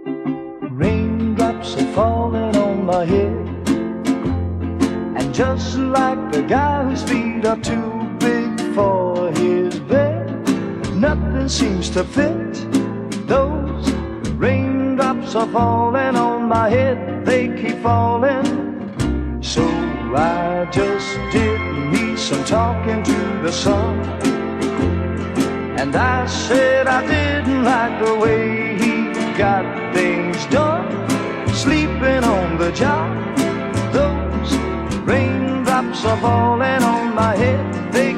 Raindrops are falling on my head, and just like the guy whose feet are too big for his bed, nothing seems to fit. Those raindrops are falling on my head, they keep falling. So I just did me some talking to the sun, and I said I didn't like the way he got things done, sleeping on the job. Those raindrops are falling on my head, they